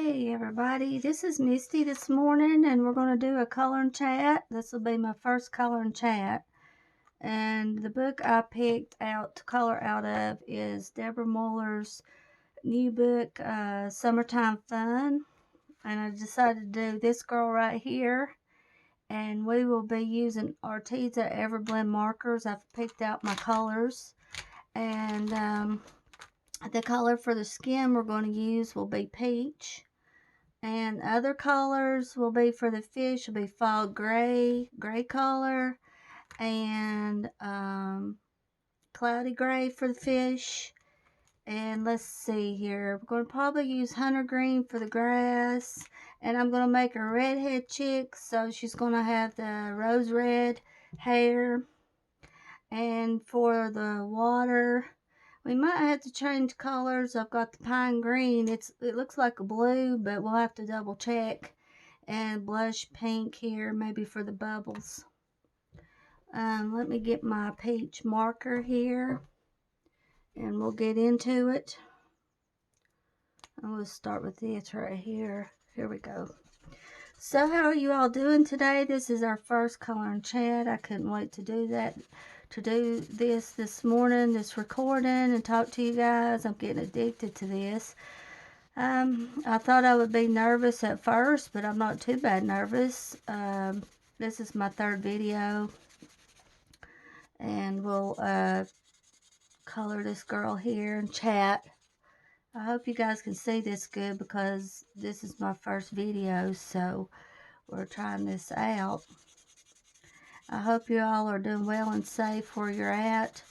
Hey everybody, this is Misty this morning and we're going to do a coloring chat. This will be my first coloring chat. And the book I picked out to color out of is Deborah Muller's new book, Summertime Fun. And I decided to do this girl right here. And we will be using Arteza Everblend markers. I've picked out my colors. And the color for the skin we're going to use will be peach. And other colors will be for the fish, will be fog gray color, and cloudy gray for the fish. And let's see here, we're going to probably use hunter green for the grass. And I'm going to make a redhead chick, so she's going to have the rose red hair. And for the water, we might have to change colors. I've got the pine green. It looks like a blue, but we'll have to double check. And blush pink here, maybe for the bubbles. Let me get my peach marker here, and we'll get into it. I'm going to start with this right here. Here we go. So how are you all doing today? This is our first coloring chat. I couldn't wait to do that. To do this morning, this recording, and talk to you guys. I'm getting addicted to this. I thought I would be nervous at first, but I'm not too bad nervous. This is my third video, and we'll color this girl here and chat. I hope you guys can see this good because this is my first video, so we're trying this out. I hope you all are doing well and safe where you're at.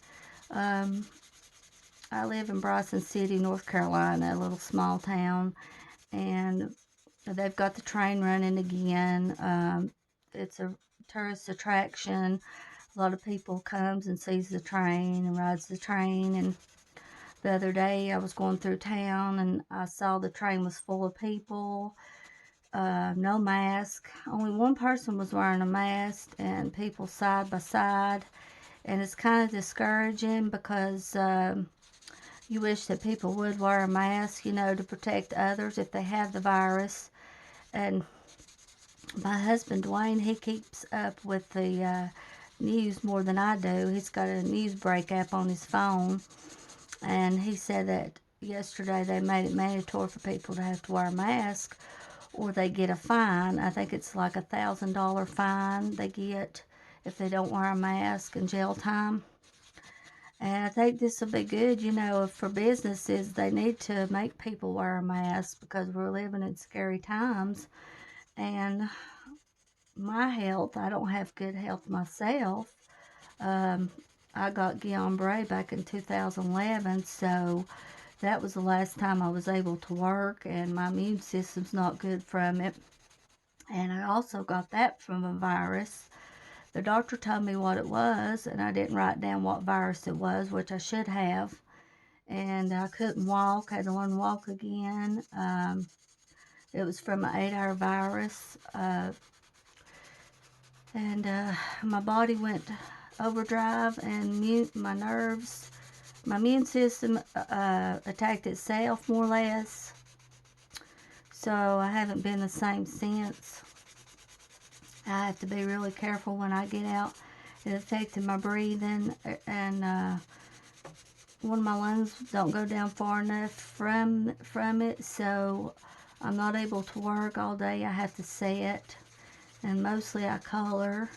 I live in Bryson City, North Carolina, a little small town, and they've got the train running again. It's a tourist attraction. A lot of people comes and sees the train and rides the train. And the other day I was going through town and I saw the train was full of people. No mask. Only one person was wearing a mask, and people side by side. And it's kind of discouraging because you wish that people would wear a mask, you know, to protect others if they have the virus. And my husband, Dwayne, he keeps up with the news more than I do. He's got a news break app on his phone. And he said that yesterday they made it mandatory for people to have to wear a mask, or they get a fine. I think it's like $1,000 fine they get if they don't wear a mask, and jail time. And I think this will be good, you know, for businesses. They need to make people wear a mask because we're living in scary times. And my health, I don't have good health myself. I got Guillain-Barré back in 2011, so that was the last time I was able to work, and my immune system's not good from it. And I also got that from a virus. The doctor told me what it was, and I didn't write down what virus it was, which I should have. And I couldn't walk. I had to learn to walk again. It was from an 8-hour virus. My body went overdrive, and my nerves, my immune system attacked itself more or less. So I haven't been the same since. I have to be really careful when I get out. It affected my breathing, and one of my lungs don't go down far enough from it, so I'm not able to work all day. I have to sit, and mostly I color.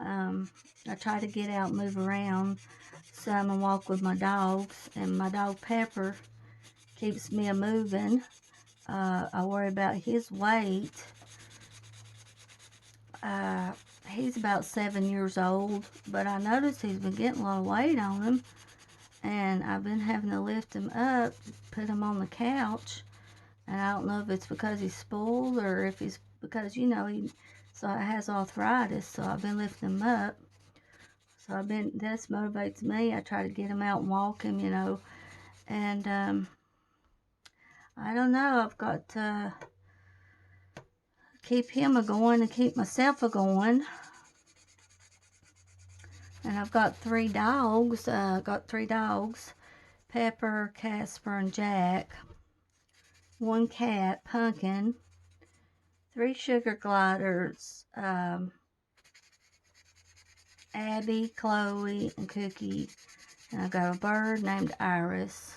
I try to get out and move around some and walk with my dogs, and my dog Pepper keeps me moving. I worry about his weight. He's about 7 years old, but I noticed he's been getting a lot of weight on him, and I've been having to lift him up, put him on the couch, and I don't know if it's because he's spoiled or if it's because, you know, he has arthritis, so I've been lifting him up. So this motivates me. I try to get him out and walk him, you know, and I don't know, I've got to keep him a-going and keep myself a-going. And I've got 3 dogs. Pepper, Casper, and Jack. 1 cat, Pumpkin, 3 sugar gliders, Abby, Chloe, and Cookie. And I got a bird named Iris.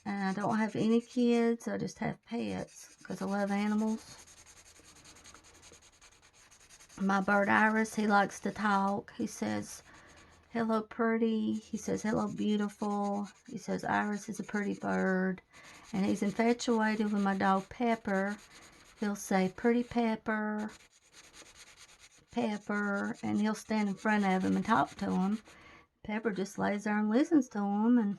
And I don't have any kids, I just have pets because I love animals. My bird Iris, he likes to talk. He says, hello pretty. He says, hello beautiful. He says, Iris is a pretty bird. And he's infatuated with my dog Pepper. He'll say, pretty Pepper, Pepper, and he'll stand in front of him and talk to him. Pepper just lays there and listens to him and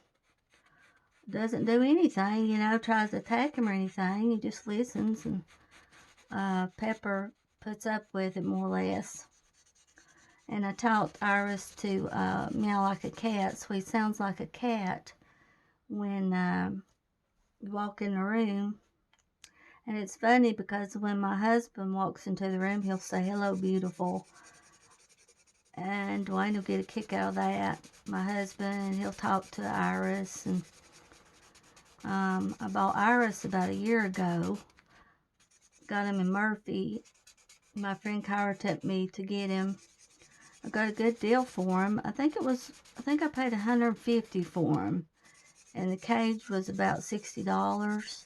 doesn't do anything, you know, tries to attack him or anything. He just listens, and Pepper puts up with it more or less. And I taught Iris to meow like a cat, so he sounds like a cat when you walk in the room. And it's funny because when my husband walks into the room, he'll say, hello, beautiful. And Dwayne will get a kick out of that. My husband, he'll talk to Iris. And I bought Iris about a year ago. Got him in Murphy. My friend Kyra took me to get him. I got a good deal for him. I think I paid $150 for him. And the cage was about $60.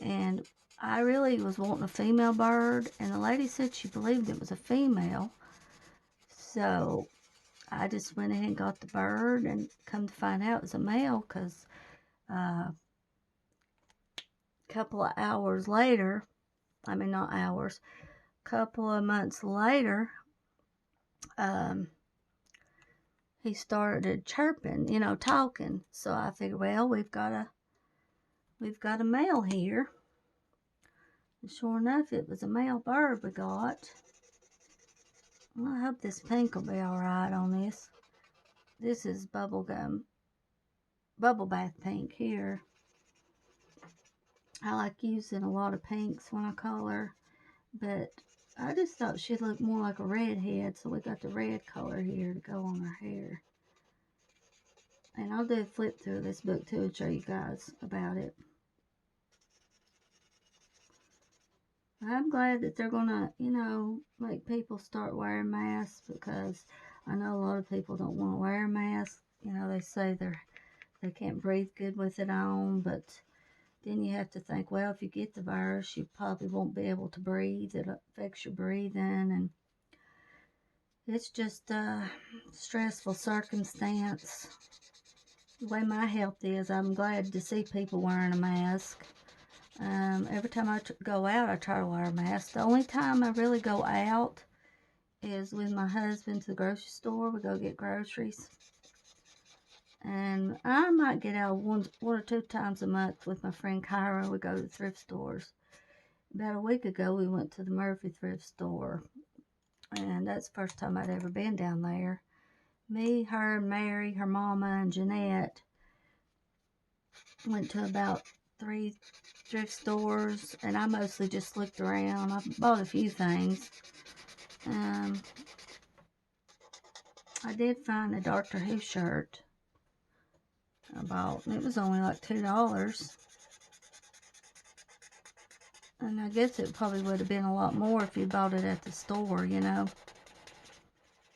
And I really was wanting a female bird. And the lady said she believed it was a female. So I just went ahead and got the bird, and come to find out it was a male, because a couple of hours later, not hours, couple of months later, he started chirping, you know, talking. So I figured, well, we've got a male here. And sure enough, it was a male bird we got. Well, I hope this pink will be alright on this. This is bubble bath pink here. I like using a lot of pinks when I color, but I just thought she'd look more like a redhead, so we got the red color here to go on her hair. And I'll do a flip through this book too and show you guys about it. I'm glad that they're gonna, you know, make people start wearing masks, because I know a lot of people don't want to wear a mask. You know, they say they can't breathe good with it on, but then you have to think, well, if you get the virus, you probably won't be able to breathe. It affects your breathing, and it's just a stressful circumstance. The way my health is, I'm glad to see people wearing a mask. Every time I go out, I try to wear a mask. The only time I really go out is with my husband to the grocery store. We go get groceries. And I might get out one or two times a month with my friend Kyra. We go to the thrift stores. About a week ago, we went to the Murphy thrift store. And that's the first time I'd ever been down there. Me, her, and Mary, her mama, and Jeanette went to about 3 thrift stores, and I mostly just looked around. I bought a few things. I did find a Doctor Who shirt I bought, and it was only like $2. And I guess it probably would have been a lot more if you bought it at the store, you know.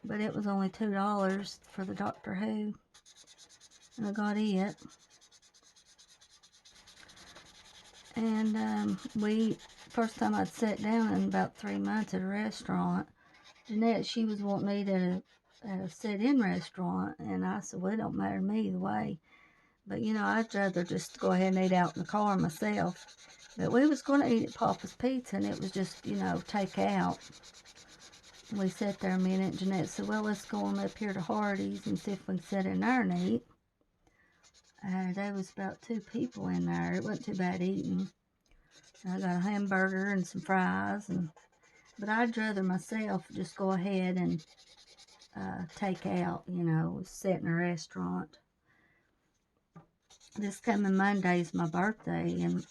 But it was only $2 for the Doctor Who, and I got it. And first time I'd sat down in about 3 months at a restaurant. Jeanette, she was wanting to eat at a sit-in restaurant, and I said, well, it don't matter to me either way. But, you know, I'd rather just go ahead and eat out in the car myself. But we was going to eat at Papa's Pizza, and it was just, you know, take out. We sat there a minute, and Jeanette said, well, let's go on up here to Hardee's and see if we can sit in there and eat. There was about 2 people in there. It wasn't too bad eating. I got a hamburger and some fries, but I'd rather myself just go ahead and take out, you know, sit in a restaurant. This coming Monday is my birthday, and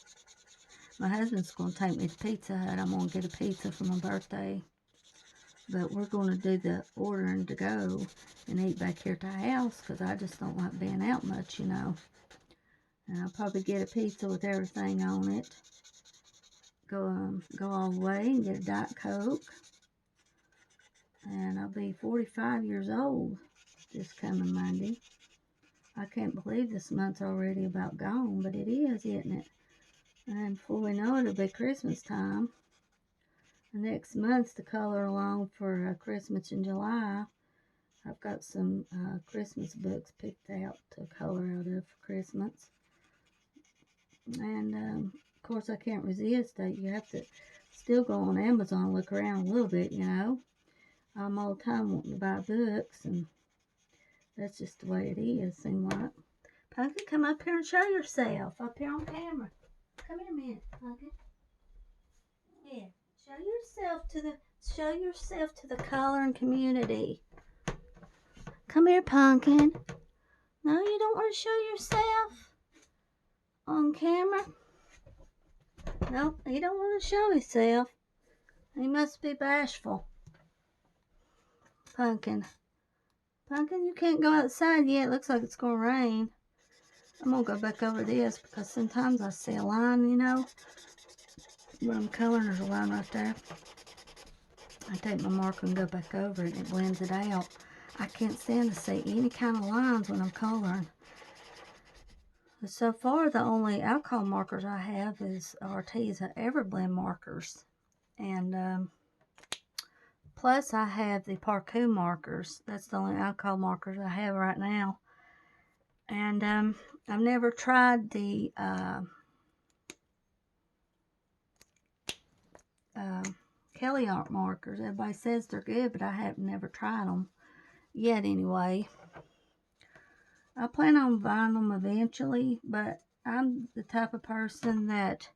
my husband's going to take me to Pizza Hut. I'm going to get a pizza for my birthday. But we're going to do the ordering to go and eat back here at the house, because I just don't like being out much, you know. And I'll probably get a pizza with everything on it. Go all the way and get a Diet Coke. And I'll be 45 years old this coming Monday. I can't believe this month's already about gone, but it is, isn't it? And before we know it, it'll be Christmas time. The next month's to color along for Christmas in July. I've got some Christmas books picked out to color out of for Christmas. And, of course, I can't resist. You have to still go on Amazon and look around a little bit, you know. I'm all the time wanting to buy books, and that's just the way it is, seems like. Pumpkin, come up here and show yourself up here on camera. Come here a minute, Pumpkin. Yeah, show yourself to the coloring community. Come here, Pumpkin. No, you don't want to show yourself on camera? Nope, he don't want to show himself. He must be bashful. Pumpkin, you can't go outside yet. It looks like it's going to rain. I'm going to go back over this because sometimes I see a line, you know. When I'm coloring, there's a line right there. I take my marker and go back over it, and it blends it out. I can't stand to see any kind of lines when I'm coloring. So far, the only alcohol markers I have is Arteza Everblend markers. And plus, I have the Parku markers. That's the only alcohol markers I have right now. And I've never tried the Kelly Art markers. Everybody says they're good, but I have never tried them yet anyway. I plan on buying them eventually, but I'm the type of person that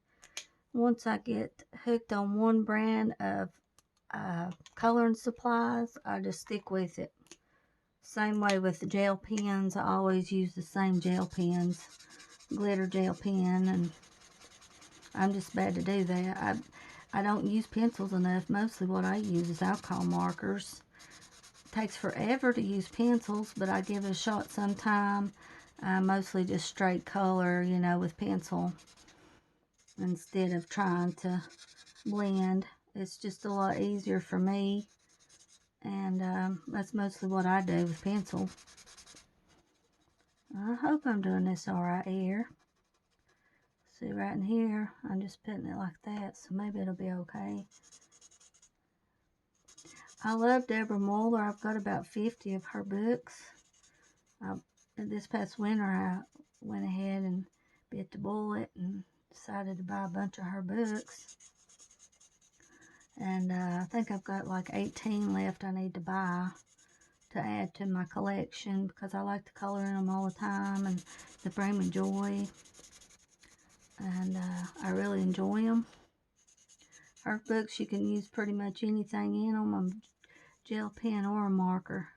once I get hooked on one brand of coloring supplies, I just stick with it. Same way with the gel pens. I always use the same gel pens, glitter gel pen, and I'm just bad to do that. I don't use pencils enough. Mostly what I use is alcohol markers. It takes forever to use pencils, but I give it a shot sometime. I mostly just straight color, you know, with pencil instead of trying to blend. It's just a lot easier for me, and that's mostly what I do with pencil. I hope I'm doing this all right here. See, right in here, I'm just putting it like that, so maybe it'll be okay. I love Deborah Muller. I've got about 50 of her books. This past winter, I went ahead and bit the bullet and decided to buy a bunch of her books. And I think I've got like 18 left I need to buy to add to my collection because I like to color in them all the time and they bring me joy. And I really enjoy them. Her books, you can use pretty much anything in them, a gel pen or a marker.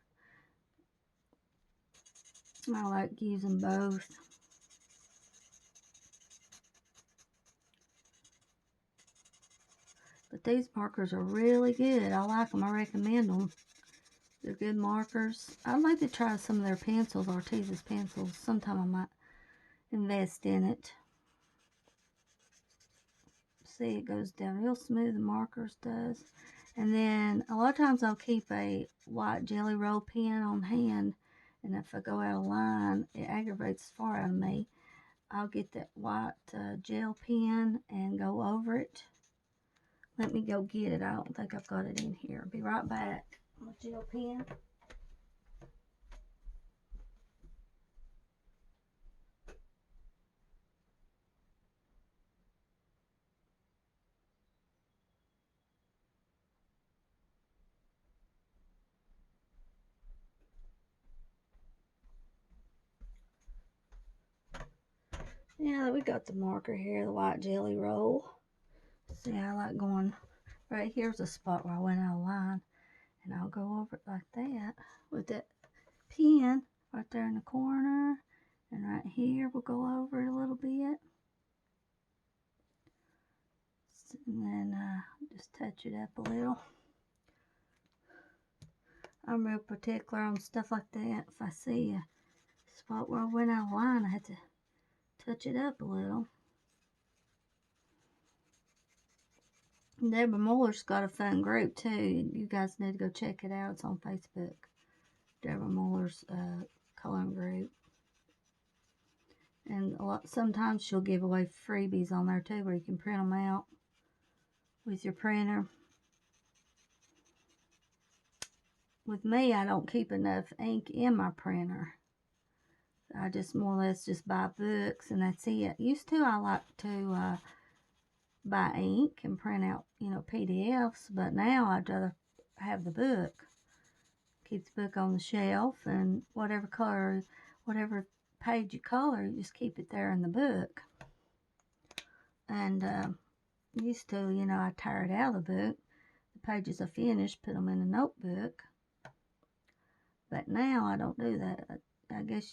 I like using both. But these markers are really good. I like them. I recommend them. They're good markers. I'd like to try some of their pencils, Arteza's pencils. Sometime I might invest in it. See, it goes down real smooth, the markers does. And then a lot of times I'll keep a white Jelly Roll pen on hand. And if I go out of line, it aggravates the far out of me. I'll get that white gel pen and go over it. Let me go get it. I don't think I've got it in here. I'll be right back. My gel pen. Yeah, we got the marker here, the white Jelly Roll. See, I like going, right here's a spot where I went out of line. And I'll go over it like that with that pen right there in the corner. And right here, we'll go over it a little bit. And then just touch it up a little. I'm real particular on stuff like that. If I see a spot where I went out of line, I have to touch it up a little. Deborah Muller's got a fun group too. You guys need to go check it out. It's on Facebook. Deborah Muller's coloring group. And sometimes she'll give away freebies on there too, where you can print them out with your printer. With me, I don't keep enough ink in my printer. I just more or less just buy books and that's it. Used to, I like to buy ink and print out, PDFs, but now I'd rather have the book. Keep the book on the shelf, and whatever color, whatever page you color, you just keep it there in the book. And used to, I tear it out of the book. The pages I finished, put them in a notebook. But now I don't do that. I guess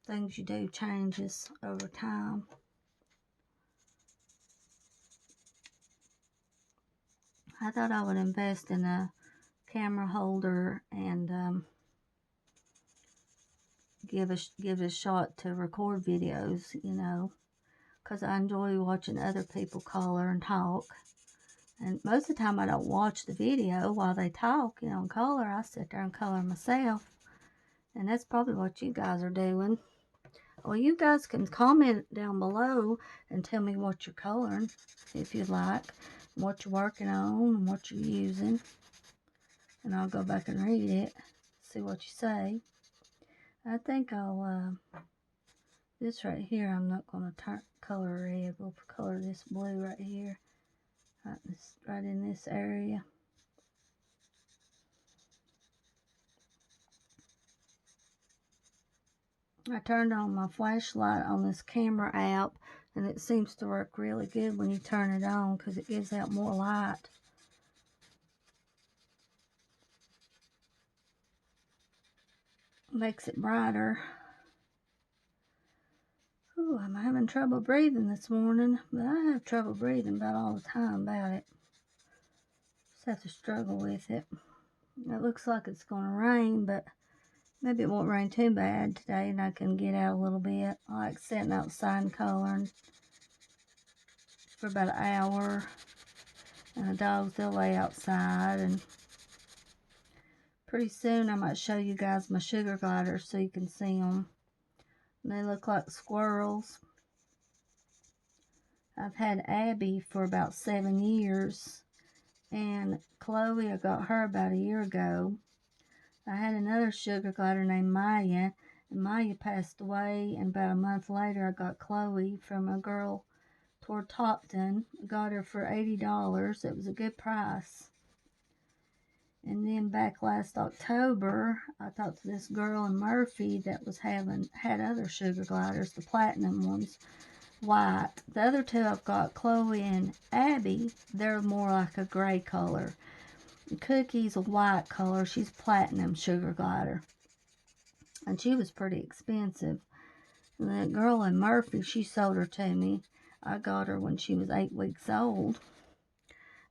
things you do changes over time. I thought I would invest in a camera holder and give it a shot to record videos, because I enjoy watching other people color and talk. And most of the time I don't watch the video while they talk, and color. I sit there and color myself. And that's probably what you guys are doing. Well, you guys can comment down below and tell me what you're coloring, if you'd like, what you're working on, and what you're using. And I'll go back and read it, see what you say. I think I'll, this right here, I'm not going to color red. We'll color this blue right here, right in this area. I turned on my flashlight on this camera app, and it seems to work really good when you turn it on because it gives out more light. Makes it brighter. Ooh, I'm having trouble breathing this morning, but I have trouble breathing about all the time about it. Just have to struggle with it. It looks like it's going to rain, but maybe it won't rain too bad today and I can get out a little bit. I like sitting outside and coloring for about an hour. And the dogs, they'll lay outside. And pretty soon I might show you guys my sugar gliders so you can see them. They look like squirrels. I've had Abby for about 7 years. And Chloe, I got her about a year ago. I had another sugar glider named Maya, and Maya passed away, and about a month later I got Chloe from a girl toward Topton. I got her for $80. It was a good price. And then back last October, I talked to this girl in Murphy that had other sugar gliders, the platinum ones, white. The other two I've got, Chloe and Abby, they're more like a gray color. Cookie's a white color. She's platinum sugar glider. And she was pretty expensive. And that girl in Murphy, she sold her to me. I got her when she was 8 weeks old.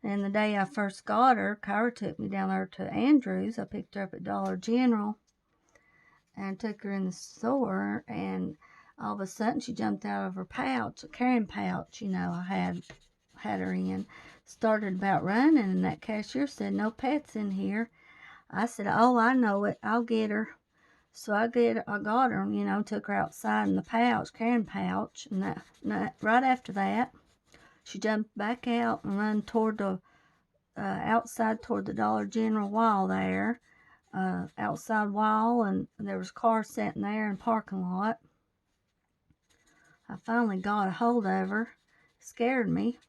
And the day I first got her, Kyra took me down there to Andrews. I picked her up at Dollar General and took her in the store. And all of a sudden, she jumped out of her pouch, a carrying pouch, I had her in. Started about running, and that cashier said, "No pets in here." I said, "Oh, I know it. I'll get her." So I got her, took her outside in the pouch, carrying pouch, and right after that, she jumped back out and ran toward the outside toward the Dollar General wall there, outside wall, and there was cars sitting there in the parking lot. I finally got a hold of her. Scared me.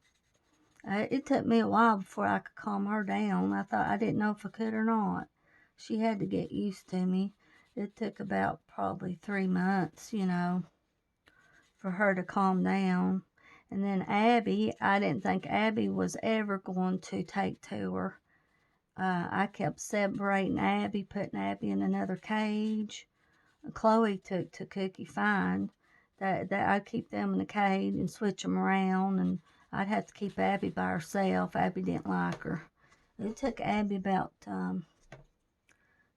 It took me a while before I could calm her down. I didn't know if I could or not. She had to get used to me. It took about probably 3 months, for her to calm down. And then Abby, I didn't think Abby was ever going to take to her. I kept separating Abby, putting Abby in another cage. Chloe took to Cookie fine. That I'd keep them in a cage and switch them around, and I'd have to keep Abby by herself. Abby didn't like her. It took Abby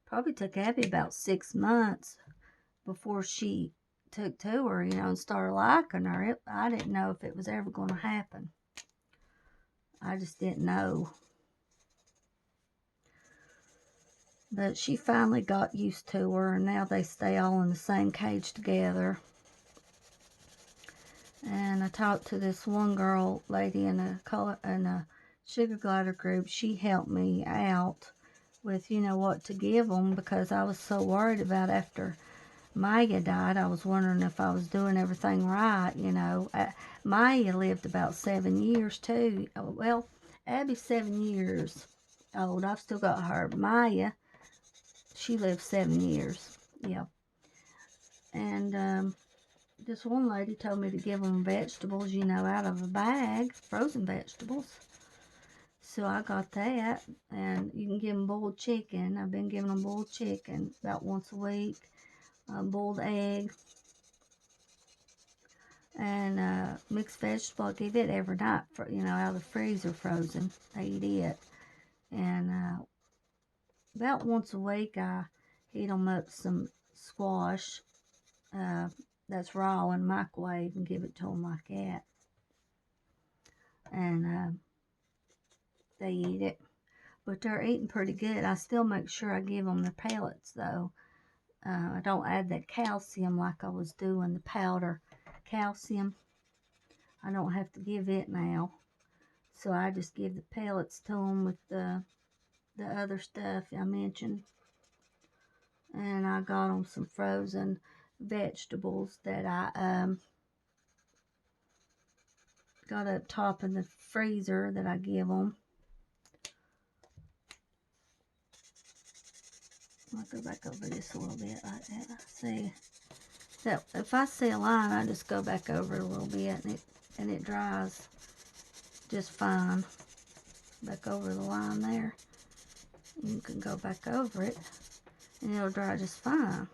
probably took Abby about 6 months before she took to her, and started liking her. I didn't know if it was ever going to happen. I just didn't know. But she finally got used to her, and now they stay all in the same cage together. And I talked to this one lady in a sugar glider group. She helped me out with, what to give them, because I was so worried about after Maya died. I was wondering if I was doing everything right, Maya lived about 7 years too. Well, Abby's 7 years old. I've still got her. Maya, she lived 7 years. Yeah. And this one lady told me to give them vegetables, out of a bag, frozen vegetables. So I got that, and you can give them boiled chicken. I've been giving them boiled chicken about once a week, boiled egg, and mixed vegetable. I give it every night, out of the freezer frozen. They eat it. And about once a week, I heat them up some squash that's raw in the microwave and give it to them like that. And they eat it. But they're eating pretty good. I still make sure I give them the pellets, though. I don't add that calcium like I was doing, the powder calcium. I don't have to give it now. So I just give the pellets to them with the other stuff I mentioned. And I got them some frozen vegetables that I got up top in the freezer that I give them. I'll go back over this a little bit like that. See, that if I see a line, I just go back over it a little bit, and it dries just fine. Back over the line there. You can go back over it, and it'll dry just fine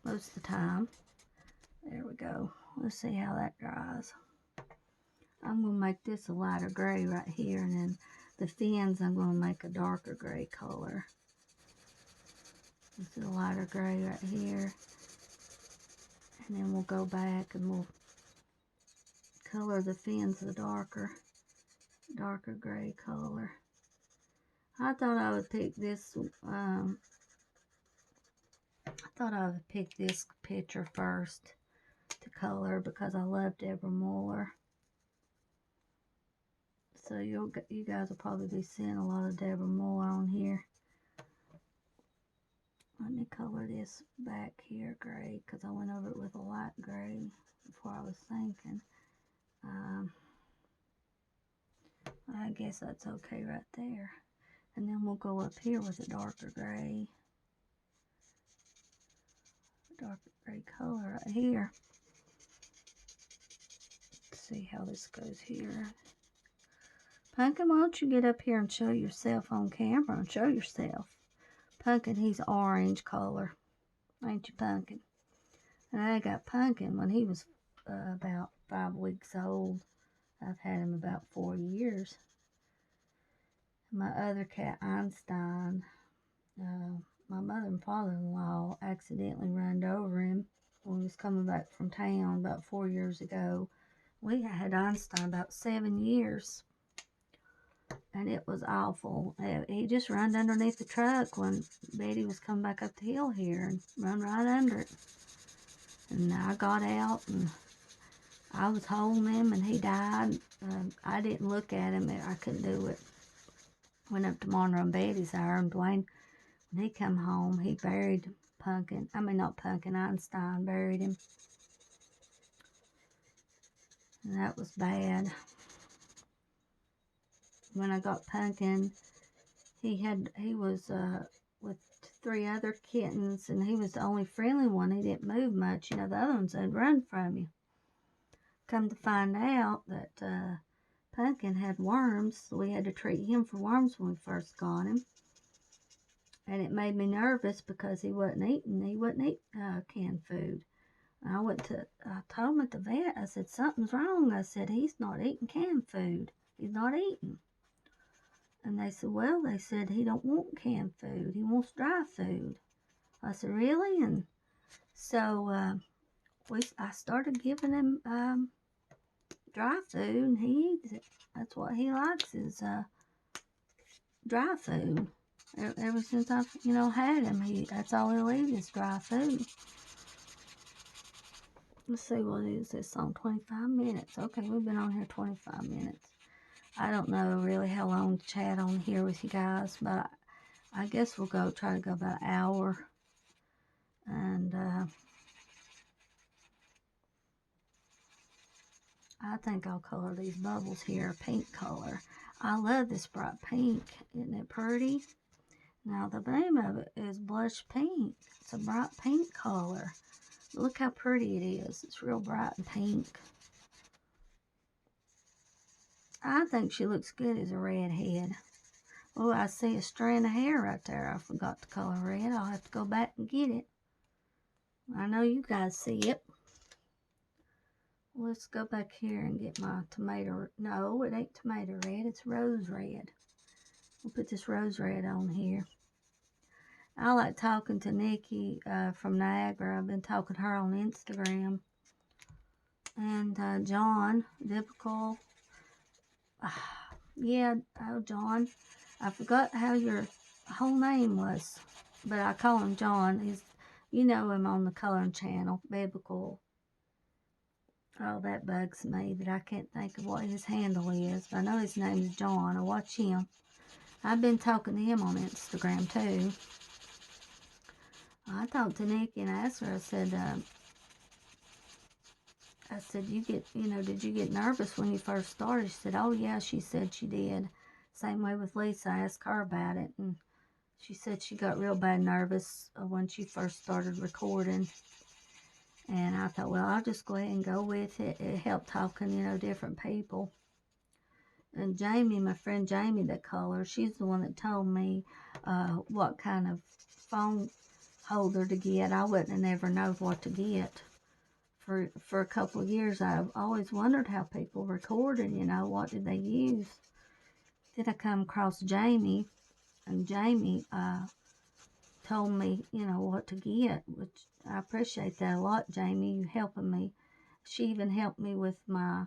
most of the time. There we go. Let's see how that dries. I'm going to make this a lighter gray right here, and then the fins I'm going to make a darker gray color. This is a lighter gray right here. And then we'll go back and we'll color the fins a darker gray color. I thought I would pick this, picture first to color because I love Deborah Muller. So you guys will probably be seeing a lot of Deborah Muller on here. Let me color this back here gray because I went over it with a light gray before I was thinking. I guess that's okay right there. And then we'll go up here with a darker gray color right here. Let's see how this goes here. Pumpkin, why don't you get up here and show yourself on camera and show yourself. Pumpkin, he's orange color. Ain't you, Pumpkin? And I got Pumpkin when he was about 5 weeks old. I've had him about 4 years. My other cat, Einstein, my mother and father-in-law accidentally ran over him when he was coming back from town about 4 years ago. We had Einstein about 7 years, and it was awful. He just ran underneath the truck when Betty was coming back up the hill here and run right under it. And I got out and I was holding him, and he died. I didn't look at him. I couldn't do it. Went up to Monroe and Betty's there, and Dwayne, when he come home, he buried Einstein buried him. And that was bad. When I got Pumpkin, he was with 3 other kittens, and he was the only friendly one. He didn't move much. The other ones would run from you. Come to find out that Pumpkin had worms, so we had to treat him for worms when we first got him. And it made me nervous because he wouldn't eat canned food. I told him at the vet, I said, something's wrong. I said, he's not eating canned food. He's not eating. And they said, he don't want canned food. He wants dry food. I said, really? And So I started giving him dry food, and he eats it. That's what he likes is dry food. Ever since I've had him, that's all he'll eat is dry food. Let's see, what is this on? 25 minutes. Okay, we've been on here 25 minutes. I don't know really how long to chat on here with you guys, but I guess we'll try to go about an hour. And I think I'll color these bubbles here a pink color. I love this bright pink. Isn't it pretty? Now the name of it is blush pink. It's a bright pink color. Look how pretty it is. It's real bright and pink. I think she looks good as a redhead. Oh, I see a strand of hair right there. I forgot to color red. I'll have to go back and get it. I know you guys see it. Let's go back here and get my tomato. No, it ain't tomato red. It's rose red. We'll put this rose red on here. I like talking to Nikki from Niagara. I've been talking to her on Instagram. And John, Biblical. Yeah, oh, John. I forgot how your whole name was, but I call him John. You know him on the coloring channel, Biblical. Oh, that bugs me that I can't think of what his handle is, but I know his name is John. I watch him. I've been talking to him on Instagram too. I talked to Nikki and asked her, I said, did you get nervous when you first started? She said, oh yeah, she said she did. Same way with Lisa. I asked her about it, and she said she got real bad nervous when she first started recording. And I thought, well, I'll just go ahead and go with it. It helped talking, different people. And Jamie, my friend Jamie that colors, she's the one that told me what kind of phone holder to get. I wouldn't have never known what to get. For a couple of years, I've always wondered how people recorded, what did they use. Then I come across Jamie, and Jamie told me, what to get, which I appreciate that a lot, Jamie, you helping me. She even helped me with my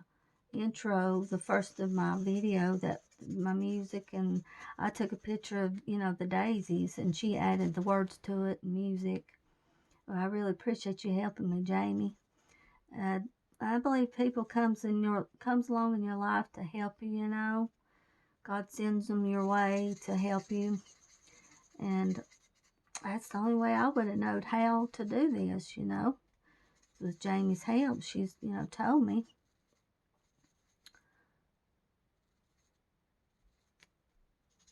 intro, the first of my video, my music, and I took a picture of, the daisies, and she added the words to it and music. Well, I really appreciate you helping me, Jamie. I believe people comes along in your life to help you, God sends them your way to help you. And that's the only way I would have known how to do this, with Jamie's help. She's, told me.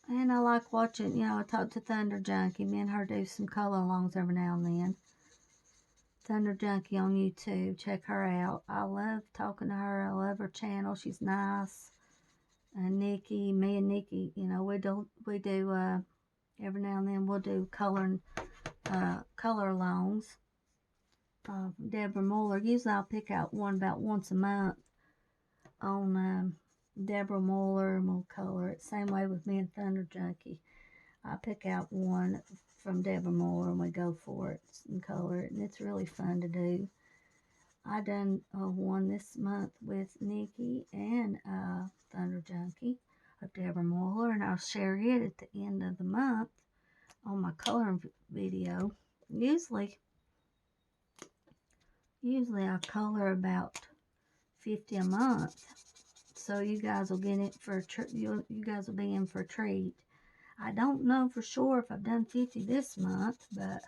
And I like watching, I talk to Thunder Junkie. Me and her do some color alongs every now and then. Thunder Junkie on YouTube. Check her out. I love talking to her. I love her channel. She's nice. And Nikki, me and Nikki, we do every now and then we'll do color alongs. Deborah Muller. Usually I'll pick out one about once a month on Deborah Muller, and we'll color it. Same way with me and Thunder Junkie. I pick out one from Deborah Muller and we go for it and color it, and it's really fun to do. I done one this month with Nikki and Thunder Junkie of Deborah Muller, and I'll share it at the end of the month on my coloring video. Usually I color about 50 a month, so you guys will get it for you guys will be in for a treat. I don't know for sure if I've done 50 this month, but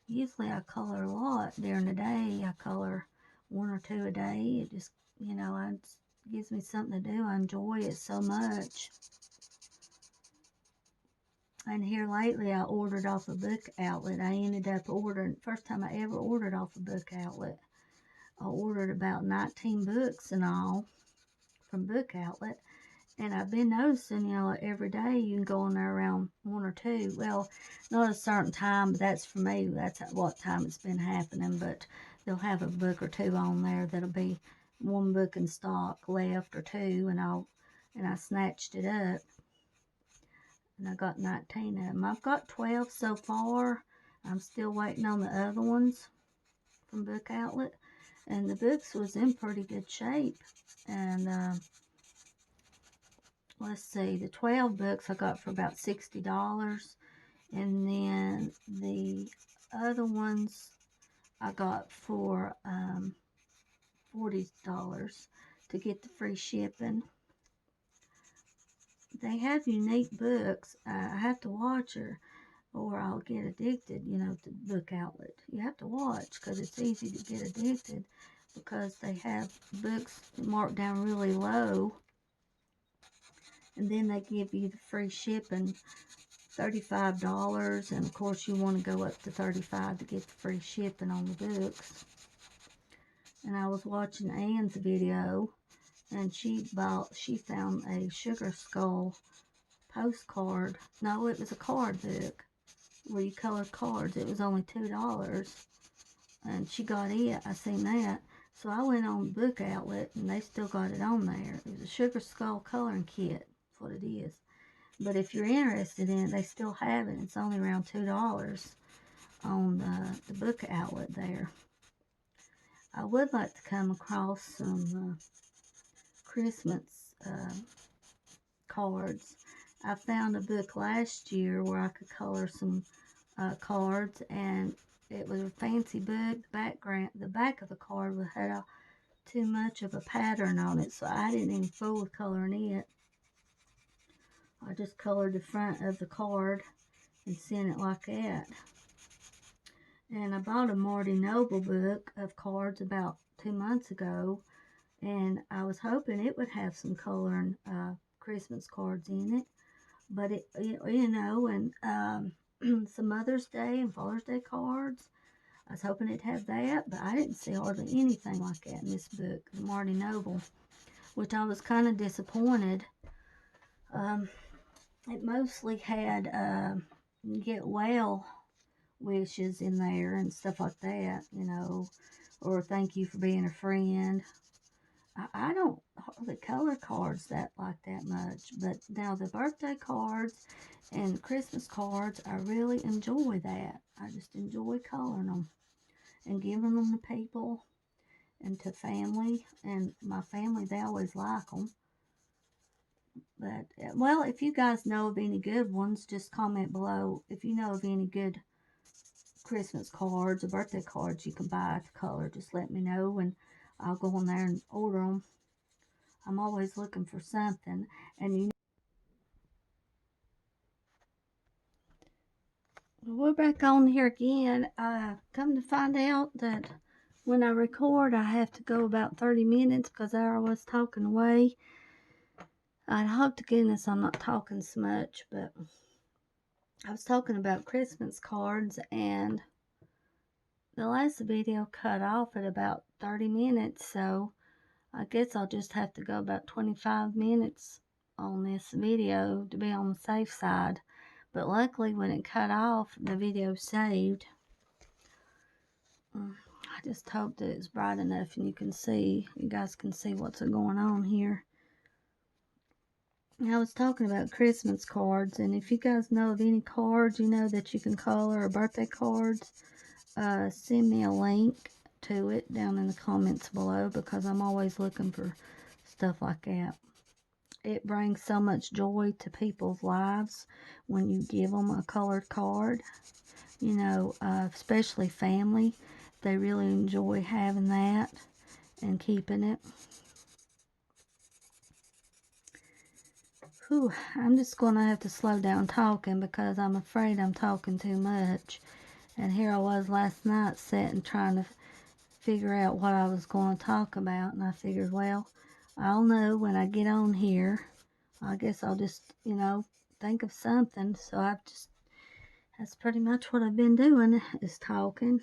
usually I color a lot during the day. I color 1 or 2 a day. It just, it gives me something to do. I enjoy it so much. And here lately, I ordered off a book outlet. I ended up ordering, first time I ever ordered off a book outlet. I ordered about 19 books and all from Book Outlet. And I've been noticing, every day you can go on there around 1 or 2. Well, not a certain time, but that's for me. That's at what time it's been happening. But they'll have a book or 2 on there that'll be 1 book in stock left or 2, and I snatched it up. And I got 19 of them. I've got 12 so far. I'm still waiting on the other ones. from Book Outlet, and the books was in pretty good shape. And let's see, the 12 books I got for about $60, and then the other ones I got for $40 to get the free shipping. They have unique books. I have to watch her or I'll get addicted, to Book Outlet. You have to watch because it's easy to get addicted because they have books marked down really low, and then they give you the free shipping, $35, and of course you want to go up to $35 to get the free shipping on the books. And I was watching Ann's video, and she found a Sugar Skull postcard. No, it was a card book where you colored cards. It was only $2, and she got it. I seen that. So I went on Book Outlet, and they still got it on there. It was a Sugar Skull coloring kit. That's what it is. But if you're interested in it, they still have it. It's only around $2 on the Book Outlet there. I would like to come across some Christmas cards. I found a book last year where I could color some cards, and it was a fancy book. The back of the card had too much of a pattern on it, so I didn't even fool with coloring it. I just colored the front of the card and sent it like that. And I bought a Marty Noble book of cards about 2 months ago, and I was hoping it would have some coloring Christmas cards in it. But and some Mother's Day and Father's Day cards. I was hoping it'd have that, but I didn't see hardly anything like that in this book, the Marty Noble, which I was kind of disappointed. It mostly had get well wishes in there and stuff like that, or thank you for being a friend. I don't hardly color cards like that much, but now the birthday cards and Christmas cards, I really enjoy that. I just enjoy coloring them and giving them to people and to family, and my family, they always like them. But, well, if you guys know of any good ones, just comment below. If you know of any good Christmas cards or birthday cards you can buy to color, just let me know, and I'll go on there and order them. I'm always looking for something, and we're back on here again. Come to find out that when I record, I have to go about 30 minutes because I was talking away. I hope to goodness I'm not talking so much, but I was talking about Christmas cards, and the last video cut off at about 30 minutes, so I guess I'll just have to go about 25 minutes on this video to be on the safe side. But luckily, when it cut off, the video saved. I just hope that it's bright enough and you guys can see what's going on here. I was talking about Christmas cards, and if you guys know of any cards that you can color, or birthday cards, send me a link to it down in the comments below, because I'm always looking for stuff like that. It brings so much joy to people's lives when you give them a colored card, especially family. They really enjoy having that and keeping it. Whew, I'm just going to have to slow down talking because I'm afraid I'm talking too much. And here I was last night sitting trying to figure out what I was going to talk about. And I figured, well, I'll know when I get on here. I guess I'll just, think of something. So that's pretty much what I've been doing, is talking.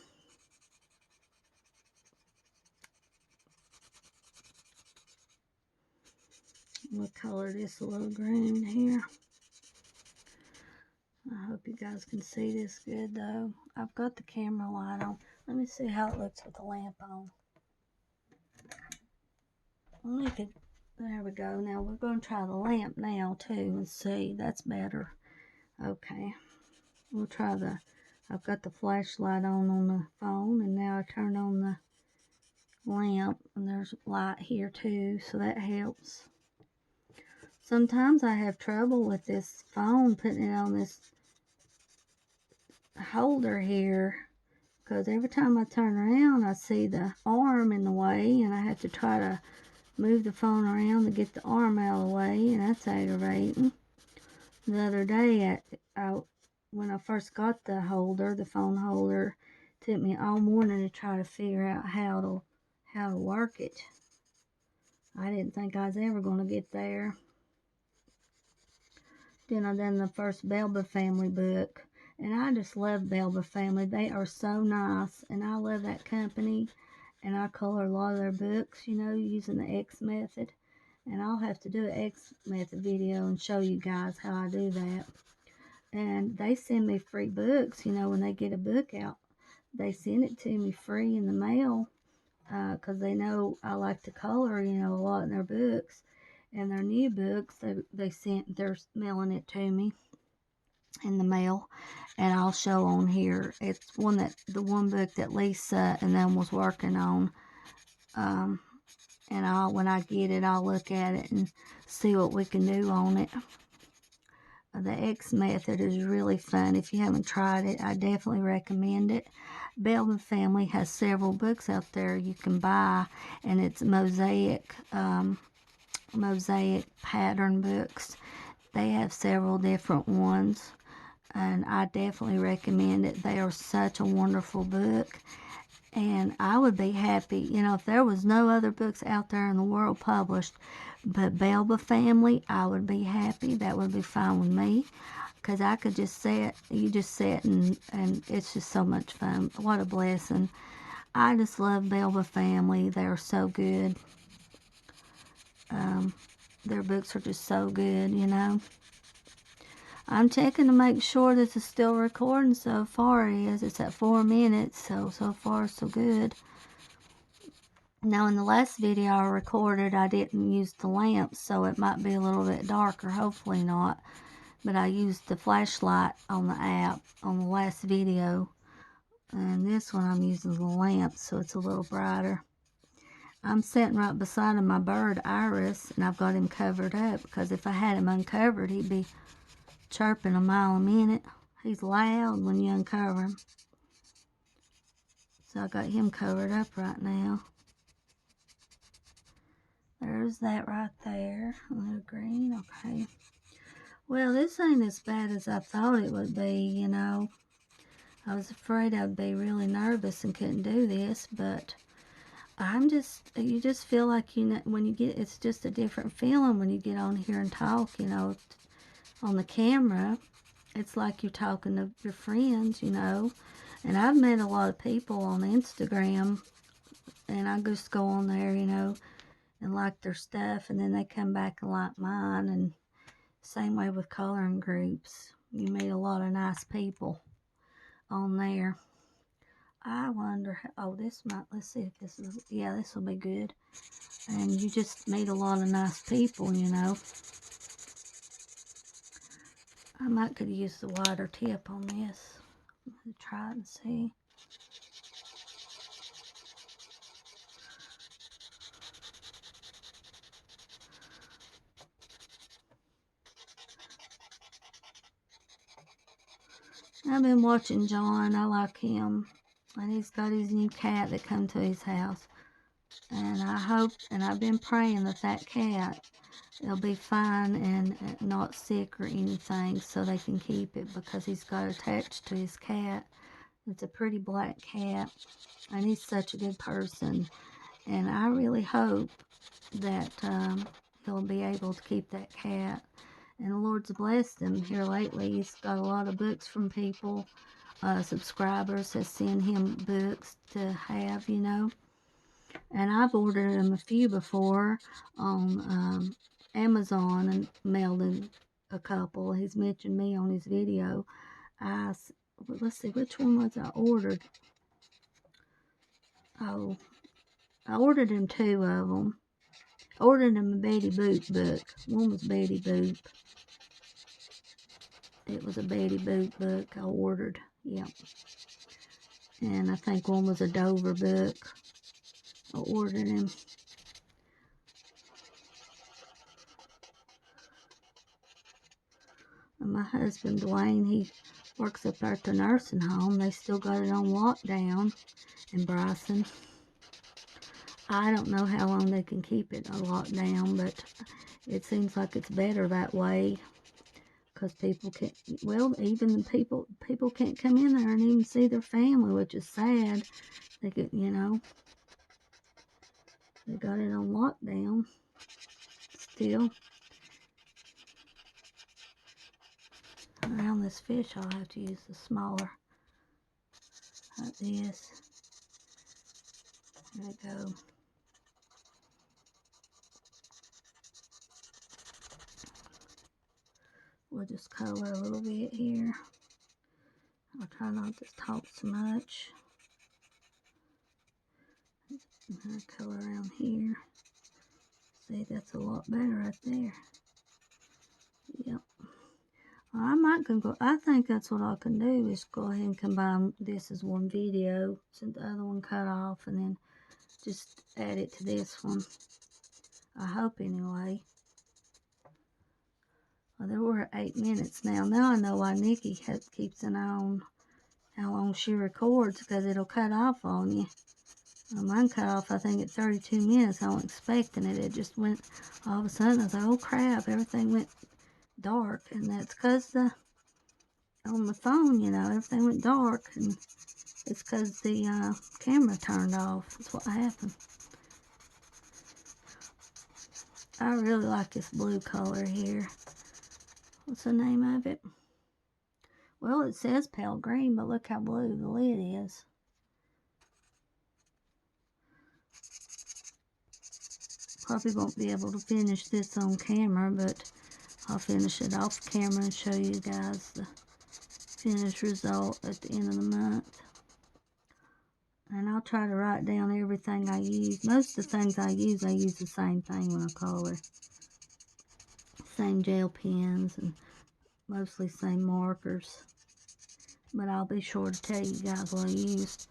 We'll color this a little green here. I hope you guys can see this good, though. I've got the camera light on. Let me see how it looks with the lamp on. There we go. Now we're going to try the lamp now, too, and see. That's better. Okay. We'll try I've got the flashlight on the phone, and now I turn on the lamp, and there's light here too, so that helps. Sometimes I have trouble with this phone, putting it on this holder here, because every time I turn around I see the arm in the way, and I have to try to move the phone around to get the arm out of the way, and that's aggravating. The other day, when I first got the holder, the phone holder, it took me all morning to try to figure out how to work it. I didn't think I was ever going to get there. Then I done the first Belba family book, and I just love Belba family. They are so nice, and I love that company, and I color a lot of their books, using the X method. And I'll have to do an X method video and show you guys how I do that. And they send me free books, when they get a book out. They send it to me free in the mail, because they know I like to color, a lot in their books. And their new books, they're mailing it to me in the mail, and I'll show on here. It's the one book that Lisa and them was working on. And when I get it, I'll look at it and see what we can do on it. The X method is really fun. If you haven't tried it, I definitely recommend it. Belvin Family has several books out there you can buy, and it's mosaic pattern books. They have several different ones, and I definitely recommend it. They are such a wonderful book, and I would be happy, if there was no other books out there in the world published but Belba Family, I would be happy. That would be fine with me, because I could just sit, and it's just so much fun. What a blessing. I just love Belba Family. They're so good. Their books are just so good, I'm checking to make sure that it's still recording. So far it is. It's at 4 minutes, so far so good. Now, in the last video I recorded, I didn't use the lamp, so it might be a little bit darker. Hopefully not. But I used the flashlight on the app on the last video. And this one I'm using the lamp, so it's a little brighter. I'm sitting right beside my bird, Iris, and I've got him covered up, because if I had him uncovered, he'd be chirping a mile a minute. He's loud when you uncover him. So I got him covered up right now. There's that right there. A little green. Okay. Well, this ain't as bad as I thought it would be, I was afraid I'd be really nervous and couldn't do this, but you just feel like, when you get, it's just a different feeling when you get on here and talk, on the camera. It's like you're talking to your friends, And I've met a lot of people on Instagram, and I just go on there, and like their stuff, and then they come back and like mine, and same way with coloring groups. You meet a lot of nice people on there. I wonder, let's see if this is, yeah, this will be good. And you just meet a lot of nice people, I might could use the wider tip on this. Try it and see. I've been watching John. I like him. And he's got his new cat that come to his house. And I hope, and I've been praying that cat will be fine and not sick or anything, so they can keep it, because he's got attached to his cat. It's a pretty black cat, and he's such a good person. And I really hope that he'll be able to keep that cat. And the Lord's blessed him here lately. He's got a lot of books from people. Subscribers have sent him books to have, And I've ordered him a few before on Amazon and mailed him a couple. He's mentioned me on his video. Let's see, which one was I ordered? Oh, I ordered him 2 of them. I ordered him a Betty Boop book. One was Betty Boop. It was a Betty Boop book I ordered. Yeah. And I think one was a Dover book. I ordered him. And my husband, Dwayne, he works up there at the nursing home. They still got it on lockdown in Bryson. I don't know how long they can keep it on lockdown, but it seems like it's better that way. Because people can't, well, even the people can't come in there and even see their family, which is sad. They get, you know, they got it on lockdown still. Around this fish, I'll have to use the smaller, like this. There we go. We'll just color a little bit here. I'll try not to talk too much. And color around here. See, that's a lot better right there. Yep. I might go. I think that's what I can do is go ahead and combine this as one video, since the other one cut off, and then just add it to this one. I hope anyway. Well, there were 8 minutes now. Now I know why Nikki keeps an eye on how long she records, because it'll cut off on you. Mine cut off, I think, at 32 minutes. I wasn't expecting it. It just went, all of a sudden, I was like, oh crap, everything went dark. And that's because on the phone, you know, everything went dark. And it's because the camera turned off. That's what happened. I really like this blue color here. What's the name of it? Well, it says pale green, but look how blue the lid is. Probably won't be able to finish this on camera, but I'll finish it off camera and show you guys the finished result at the end of the month. And I'll try to write down everything I use. Most of the things I use the same thing when I color. Same gel pens and mostly same markers. But I'll be sure to tell you guys what I use.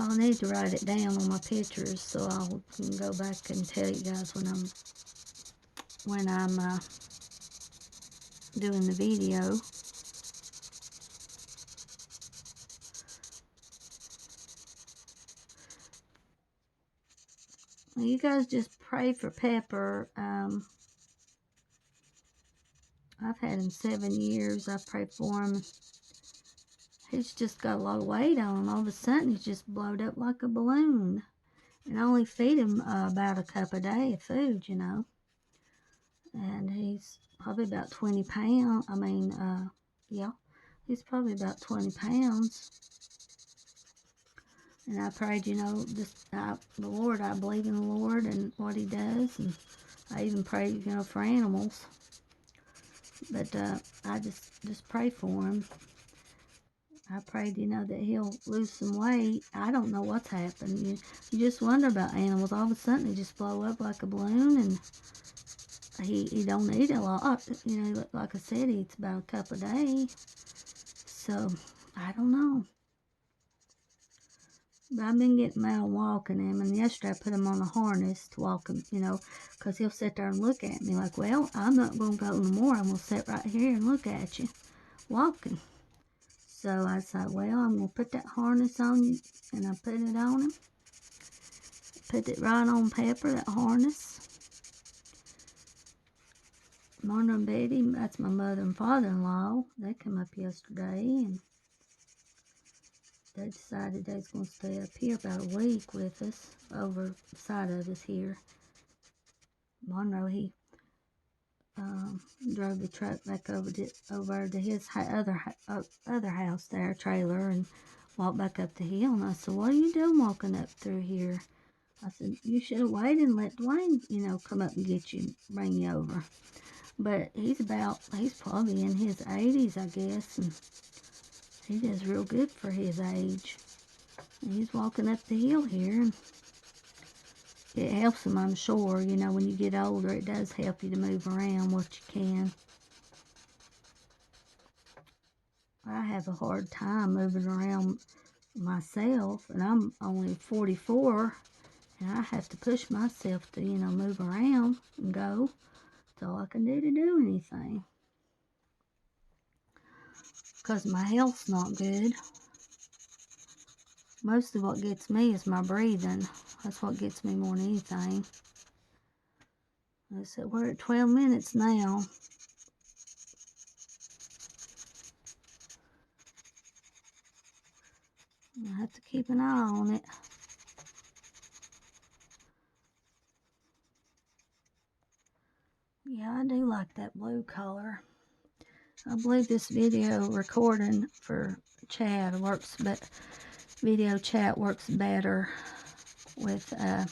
I'll need to write it down on my pictures so I can go back and tell you guys when I'm doing the video. Well, you guys just pray for Pepper. I've had him 7 years. I pray for him. He's just got a lot of weight on him. All of a sudden, he's just blowed up like a balloon. And I only feed him about a cup a day of food, you know. And he's probably about 20 pounds. I mean, yeah, he's probably about 20 pounds. And I prayed, you know, the Lord, I believe in the Lord and what he does. And I even prayed, you know, for animals. But I just pray for him. I prayed, you know, that he'll lose some weight. I don't know what's happened. You just wonder about animals. All of a sudden, they just blow up like a balloon, and he don't eat a lot. You know, like I said, he eats about a cup a day. So, I don't know. But I've been getting out walking him, and yesterday I put him on a harness to walk him, you know, because he'll sit there and look at me like, well, I'm not going to go no more. I'm going to sit right here and look at you walking. So I said, well, I'm going to put that harness on you, and I put it on him. Put it right on Pepper, that harness. Marna and Betty, that's my mother and father-in-law. They come up yesterday, and they decided they was going to stay up here about a week with us, over the side of us here. Monroe, he drove the truck back over to his other house there, trailer, and walked back up the hill. And I said, what are you doing walking up through here? I said, you should have waited and let Dwayne, you know, come up and get you, bring you over. But he's probably in his 80s, I guess, and he does real good for his age. And he's walking up the hill here, and it helps him, I'm sure. You know, when you get older, it does help you to move around what you can. I have a hard time moving around myself, and I'm only 44, and I have to push myself to, move around and go. That's all I can do to do anything. Because my health's not good. Mostly what gets me is my breathing. That's what gets me more than anything. I said, we're at 12 minutes now. I have to keep an eye on it. Yeah, I do like that blue color. I believe this video recording for chat works, but video chat works better with a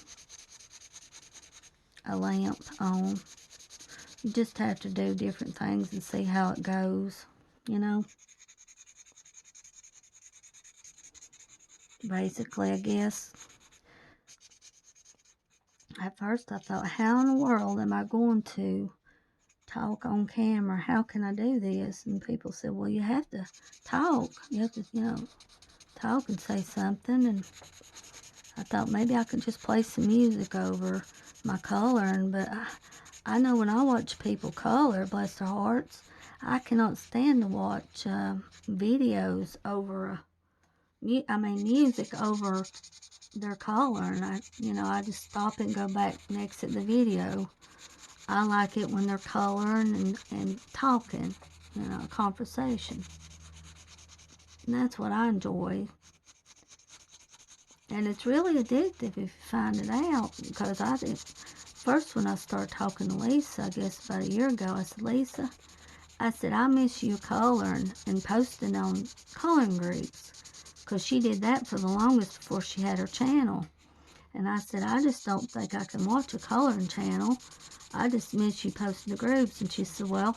lamp on. You just have to do different things and see how it goes, Basically, I guess. At first, I thought, how in the world am I going to talk on camera? How can I do this? And people said, well, you have to talk. You have to, talk and say something. And I thought maybe I could just play some music over my coloring. But I know when I watch people color, bless their hearts, I cannot stand to watch videos over, music over their coloring. I just stop and go back and exit the video. I like it when they're coloring and talking, a conversation. And that's what I enjoy. And it's really addictive if you find it out, because I did. First, when I started talking to Lisa, I guess about a year ago, I said, Lisa, I miss you coloring and posting on coloring groups, because she did that for the longest before she had her channel. And I said, I just don't think I can watch a coloring channel. I just miss you posting the groups. And she said, well,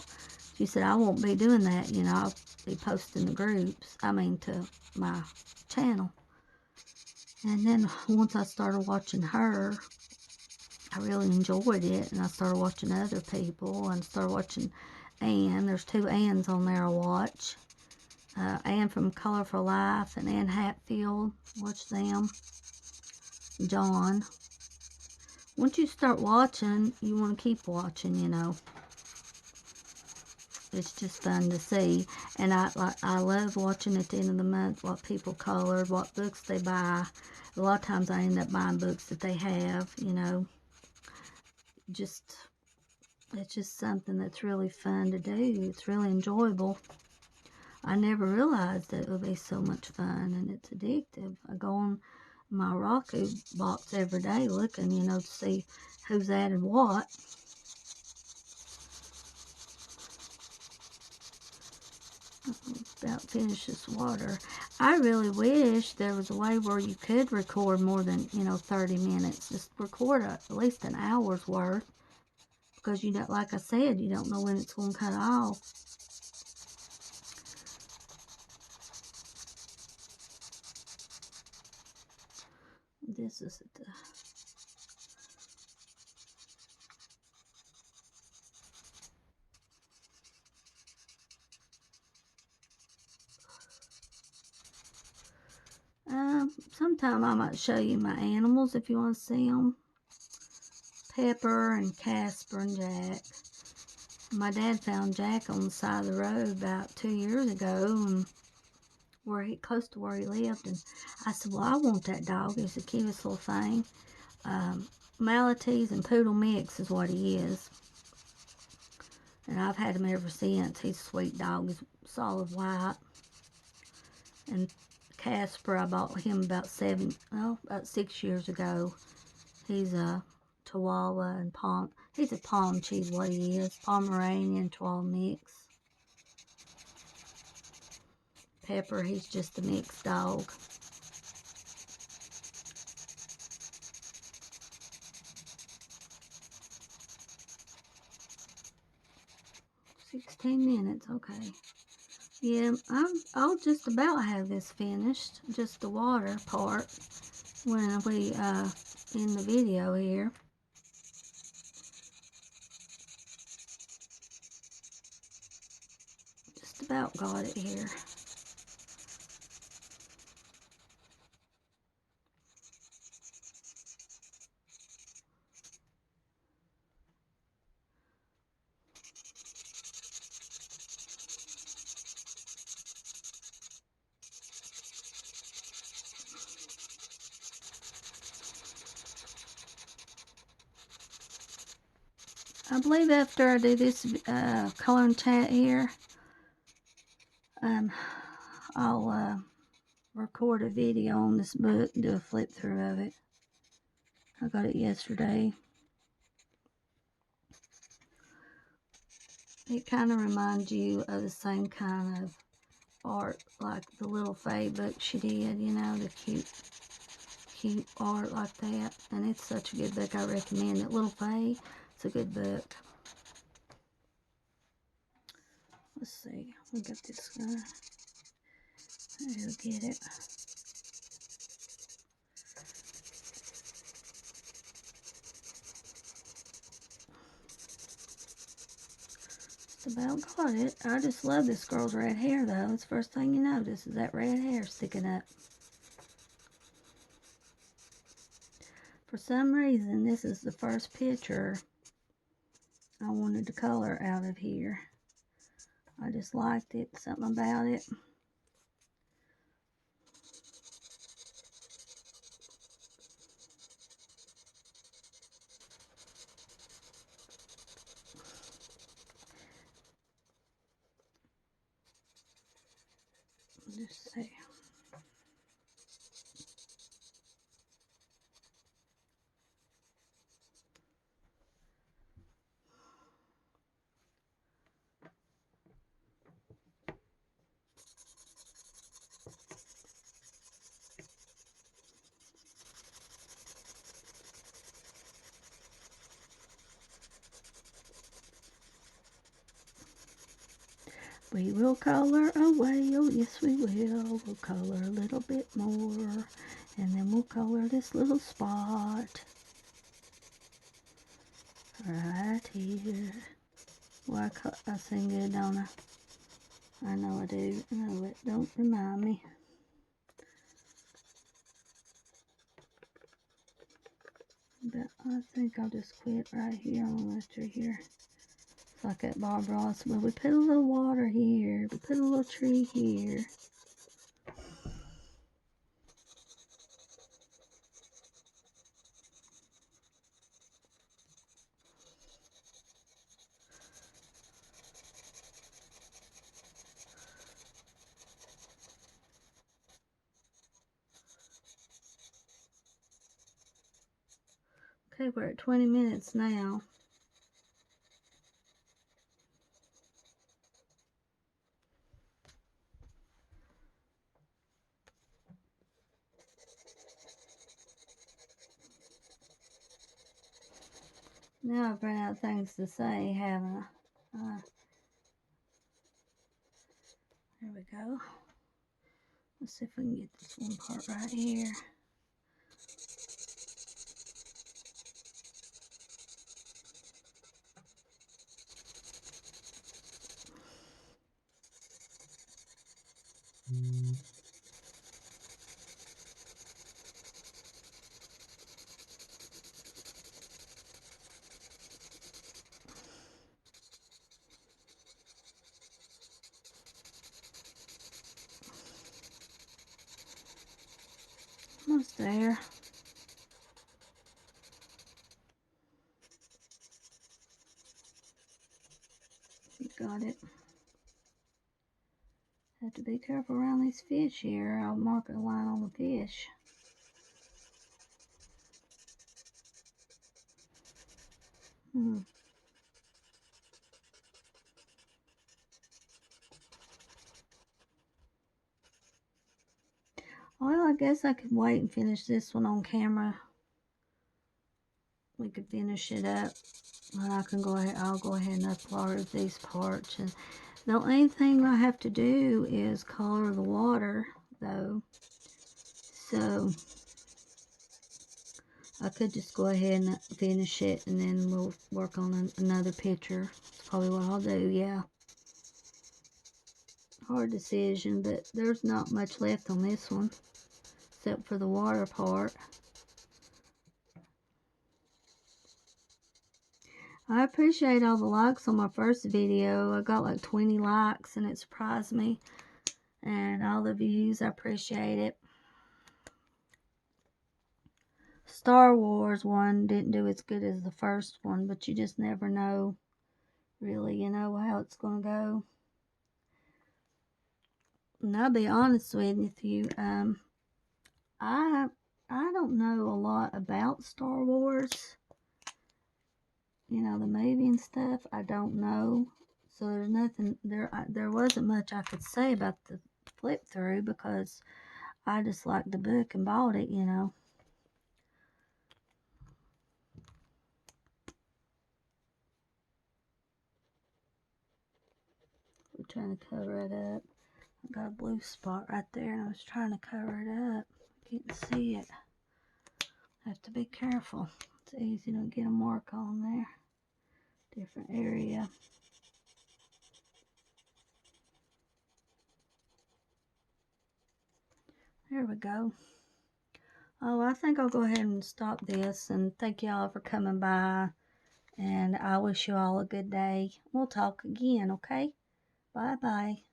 I won't be doing that. I'll be posting the groups, to my channel. And then once I started watching her, I really enjoyed it. And I started watching other people and started watching Ann. There's 2 Anns on there I watch. Ann from Colorful Life and Ann Hatfield. Watch them. John. Once you start watching, you want to keep watching, It's just fun to see. And I love watching at the end of the month what people colored, what books they buy. A lot of times I end up buying books that they have, It's just something that's really fun to do. It's really enjoyable. I never realized that it would be so much fun, and it's addictive. I go on my Roku box every day looking, to see who's added what. About finish this water. I really wish there was a way where you could record more than 30 minutes. Just record at least an hour's worth, because like I said, you don't know when it's going to cut off. This is the sometime I might show you my animals if you want to see them. Pepper and Casper and Jack. My dad found Jack on the side of the road about 2 years ago, and close to where he lived. And I said, well, I want that dog. He's the cutest little thing. Maltese and Poodle mix is what he is. And I've had him ever since. He's a sweet dog. He's solid white. And Casper, I bought him about 6 years ago. He's a Chihuahua and he's a Pomchi, what he is. Pomeranian Chihuahua mix. Pepper, he's just a mixed dog. $16 minutes, okay. Yeah, I'll just about have this finished, just the water part, when we in the video here. Just about got it here. I believe after I do this color and tat here, I'll record a video on this book, do a flip through of it. I got it yesterday. It kind of reminds you of the same kind of art like the Little Faye book she did, you know, the cute art like that. And it's such a good book. I recommend it. Little Faye, it's a good book. Let's see. We got this guy. I'll get it. Just about got it. I just love this girl's red hair, though. It's the first thing you notice is that red hair sticking up. For some reason, this is the first picture I wanted to color out of here. I just liked it, something about it. Just see. We will color away, oh yes we will. We'll color a little bit more, and then we'll color this little spot right here. Well, I sing good, don't I? I know I do. I know it. Don't remind me. But I think I'll just quit right here on this tree here. It's like that Bob Ross. Well, we put a little water here. We put a little tree here. Okay, we're at 20 minutes now. Now I've run out of things to say, haven't I? There we go. Let's see if we can get this one part right here. Almost there. You got it. Have to be careful around these fish here. I'll mark a line on the fish. Well, I guess I could wait and finish this one on camera. We could finish it up, and I can go ahead. I'll go ahead and upload these parts. And the only thing I have to do is color the water, though. So I could just go ahead and finish it, and then we'll work on another picture. That's probably what I'll do. Yeah. Hard decision, but there's not much left on this one, except for the water part. I appreciate all the likes on my first video. I got like 20 likes, and it surprised me. And all the views, I appreciate it. Star Wars one didn't do as good as the first one, but you just never know, really, how it's going to go. And I'll be honest with you, I don't know a lot about Star Wars. The movie and stuff, I don't know. So there's nothing there wasn't much I could say about the flip through because I just liked the book and bought it. We're trying to cover it up. I got a blue spot right there and I was trying to cover it up. Can't see it. Have to be careful. It's easy to get a mark on there. Different area. There we go. Oh, I think I'll go ahead and stop this, and thank y'all for coming by, and I wish you all a good day. We'll talk again, okay? Bye-bye.